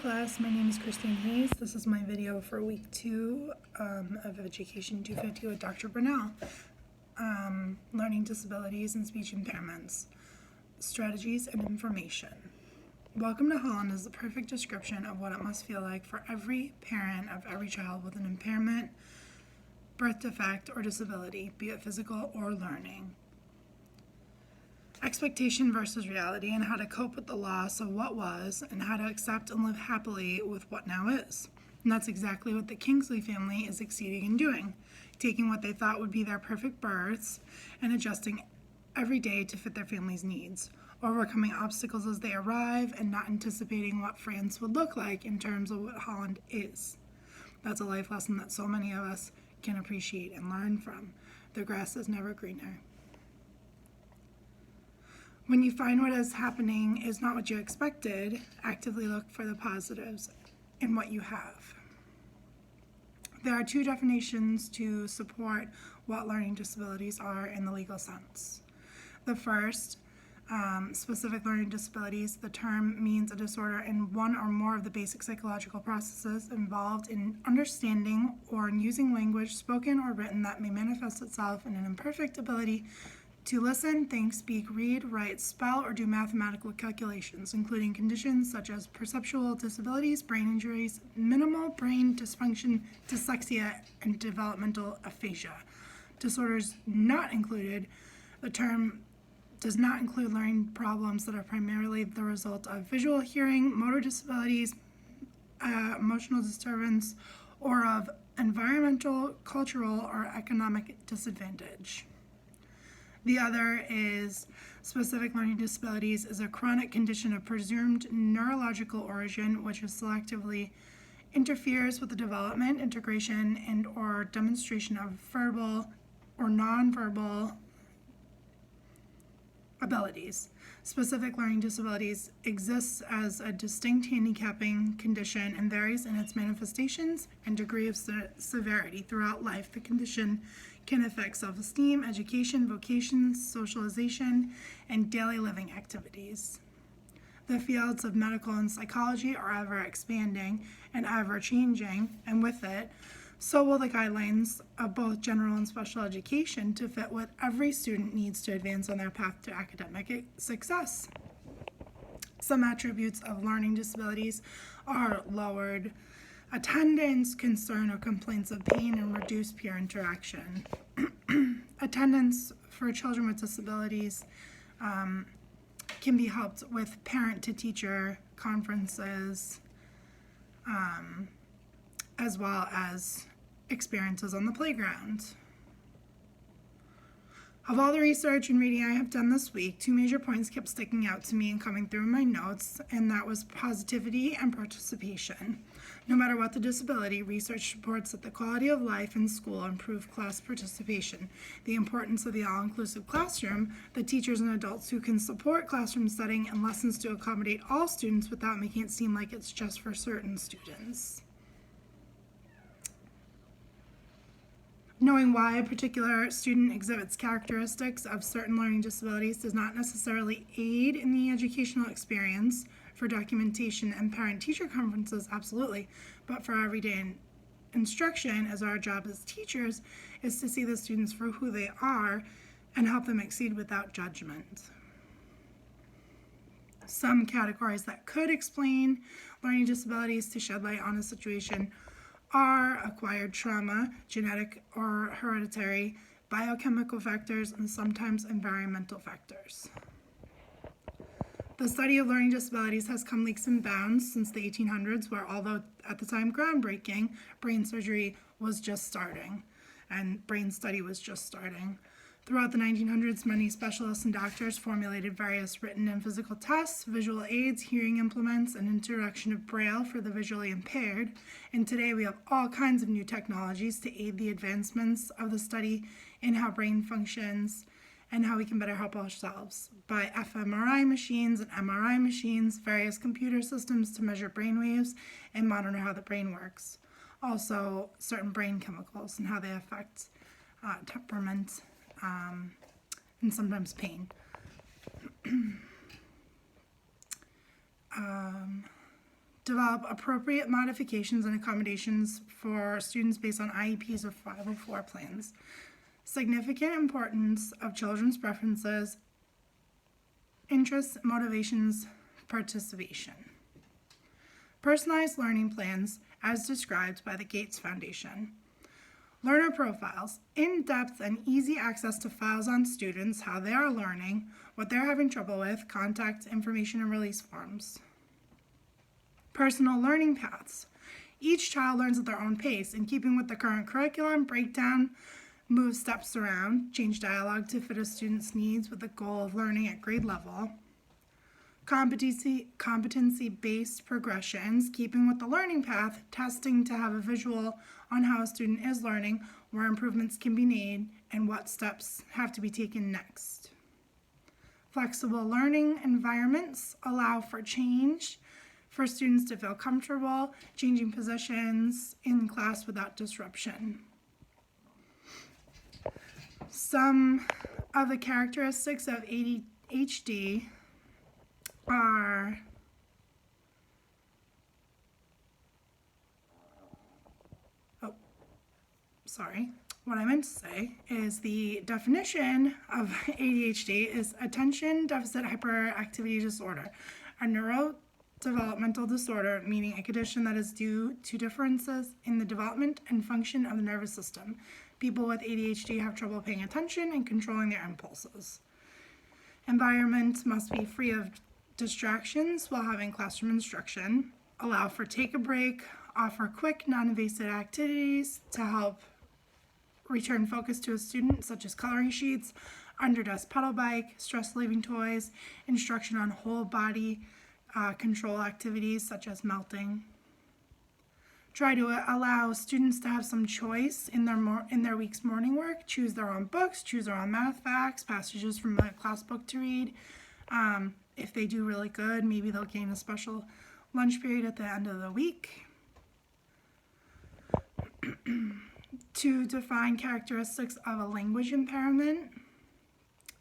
class, my name is Christine Hayes. This is my video for week 2 of Education 250 with Dr. Brunel. Learning disabilities and speech impairments, strategies and information. Welcome to Holland is the perfect description of what it must feel like for every parent of every child with an impairment, birth defect, or disability, be it physical or learning. Expectation versus reality, and how to cope with the loss of what was and how to accept and live happily with what now is. And that's exactly what the Kingsley family is succeeding in doing, taking what they thought would be their perfect births and adjusting every day to fit their family's needs, overcoming obstacles as they arrive and not anticipating what France would look like in terms of what Holland is. That's a life lesson that so many of us can appreciate and learn from. The grass is never greener. When you find what is happening is not what you expected, actively look for the positives in what you have. There are 2 definitions to support what learning disabilities are in the legal sense. The first, specific learning disabilities, the term means a disorder in one or more of the basic psychological processes involved in understanding or in using language, spoken or written, that may manifest itself in an imperfect ability to listen, think, speak, read, write, spell, or do mathematical calculations, including conditions such as perceptual disabilities, brain injuries, minimal brain dysfunction, dyslexia, and developmental aphasia. Disorders not included, the term does not include learning problems that are primarily the result of visual, hearing, motor disabilities, emotional disturbance, or of environmental, cultural, or economic disadvantage. The other is specific learning disabilities is a chronic condition of presumed neurological origin which selectively interferes with the development, integration, and or demonstration of verbal or nonverbal abilities. Specific learning disabilities exists as a distinct handicapping condition and varies in its manifestations and degree of severity throughout life. The condition can affect self-esteem, education, vocations, socialization, and daily living activities. The fields of medical and psychology are ever expanding and ever changing, and with it, so will the guidelines of both general and special education to fit what every student needs to advance on their path to academic success. Some attributes of learning disabilities are lowered attendance, concern or complaints of pain, and reduced peer interaction. Attendance for children with disabilities can be helped with parent-to-teacher conferences, as well as experiences on the playground. Of all the research and reading I have done this week, 2 major points kept sticking out to me and coming through in my notes, and that was positivity and participation. No matter what the disability, research supports that the quality of life in school improves class participation, the importance of the all-inclusive classroom, the teachers and adults who can support classroom setting and lessons to accommodate all students without making it seem like it's just for certain students. Knowing why a particular student exhibits characteristics of certain learning disabilities does not necessarily aid in the educational experience. For documentation and parent-teacher conferences, absolutely, but for everyday instruction, as our job as teachers is to see the students for who they are and help them exceed without judgment. Some categories that could explain learning disabilities to shed light on a situation are acquired trauma, genetic or hereditary, biochemical factors, and sometimes environmental factors. The study of learning disabilities has come leaps and bounds since the 1800s, where although at the time groundbreaking, brain surgery was just starting, and brain study was just starting. Throughout the 1900s, many specialists and doctors formulated various written and physical tests, visual aids, hearing implements, and introduction of Braille for the visually impaired. And today we have all kinds of new technologies to aid the advancements of the study in how brain functions and how we can better help ourselves by fMRI machines and MRI machines, various computer systems to measure brain waves and monitor how the brain works. Also, certain brain chemicals and how they affect temperament and sometimes pain. Develop appropriate modifications and accommodations for students based on IEPs or 504 plans. Significant importance of children's preferences, interests, motivations, participation. Personalized learning plans as described by the Gates Foundation. Learner profiles, in-depth and easy access to files on students, how they are learning, what they're having trouble with, contact information and release forms. Personal learning paths. Each child learns at their own pace, in keeping with the current curriculum, breakdown, move steps around, change dialogue to fit a student's needs with the goal of learning at grade level. Competency-based progressions, keeping with the learning path, testing to have a visual on how a student is learning, where improvements can be made, and what steps have to be taken next. Flexible learning environments allow for change, for students to feel comfortable, changing positions in class without disruption. Some of the characteristics of ADHD are what I meant to say is the definition of ADHD is attention deficit hyperactivity disorder, a neurodevelopmental disorder, meaning a condition that is due to differences in the development and function of the nervous system. People with ADHD have trouble paying attention and controlling their impulses. Environment must be free of distractions while having classroom instruction, allow for take a break, offer quick, non-invasive activities to help return focus to a student, such as coloring sheets, under-desk pedal bike, stress relieving toys, instruction on whole body control activities such as melting. Try to allow students to have some choice in their week's morning work, choose their own books, choose their own math facts, passages from a class book to read. If they do really good, maybe they'll gain a special lunch period at the end of the week. To define characteristics of a language impairment,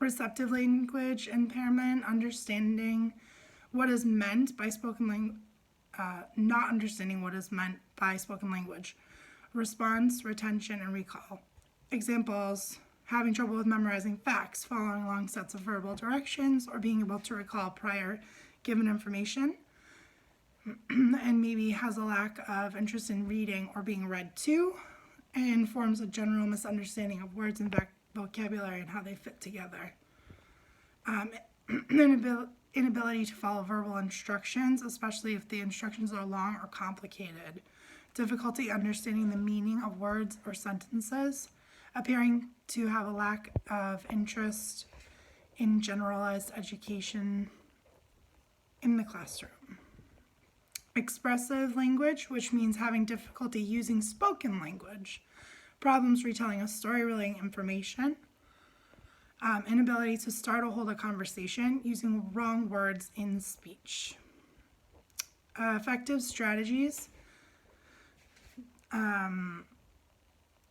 receptive language impairment, understanding what is meant by spoken language, not understanding what is meant by spoken language, response, retention, and recall. Examples: having trouble with memorizing facts, following long sets of verbal directions, or being able to recall prior given information, and maybe has a lack of interest in reading or being read to, and forms a general misunderstanding of words and vocabulary and how they fit together. Inability to follow verbal instructions, especially if the instructions are long or complicated. Difficulty understanding the meaning of words or sentences. Appearing to have a lack of interest in generalized education in the classroom. Expressive language, which means having difficulty using spoken language. Problems retelling a story, relaying information. Inability to start or hold a conversation, using wrong words in speech. Effective strategies in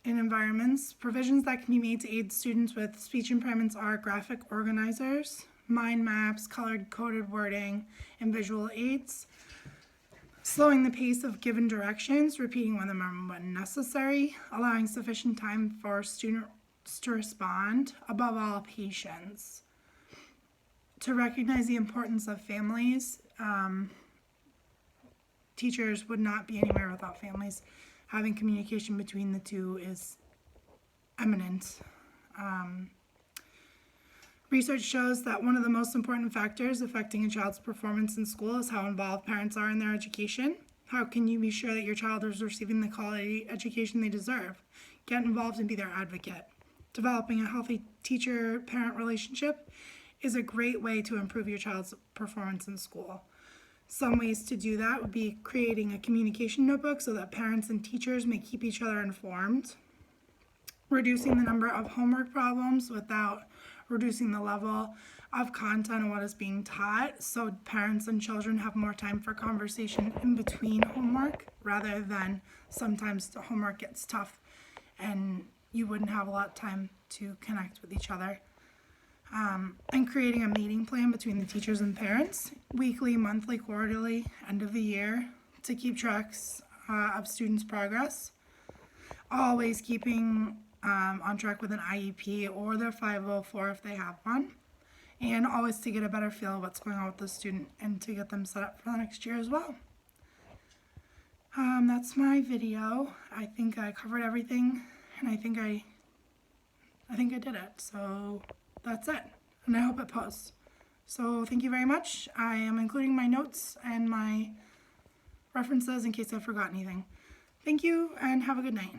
environments. Provisions that can be made to aid students with speech impairments are graphic organizers, mind maps, colored coded wording, and visual aids. Slowing the pace of given directions, repeating them when necessary, allowing sufficient time for students to respond, above all, patience. To recognize the importance of families, teachers would not be anywhere without families. Having communication between the two is eminent. Research shows that one of the most important factors affecting a child's performance in school is how involved parents are in their education. How can you be sure that your child is receiving the quality education they deserve? Get involved and be their advocate. Developing a healthy teacher-parent relationship is a great way to improve your child's performance in school. Some ways to do that would be creating a communication notebook so that parents and teachers may keep each other informed. Reducing the number of homework problems without reducing the level of content and what is being taught, so parents and children have more time for conversation in between homework, rather than sometimes the homework gets tough and you wouldn't have a lot of time to connect with each other. And creating a meeting plan between the teachers and parents, weekly, monthly, quarterly, end of the year, to keep tracks of students' progress, always keeping on track with an IEP or their 504 if they have one, and always to get a better feel of what's going on with the student and to get them set up for the next year as well. That's my video. I think I covered everything, and I think I did it. So that's it, and I hope it posts. So thank you very much. I am including my notes and my references in case I forgot anything. Thank you, and have a good night.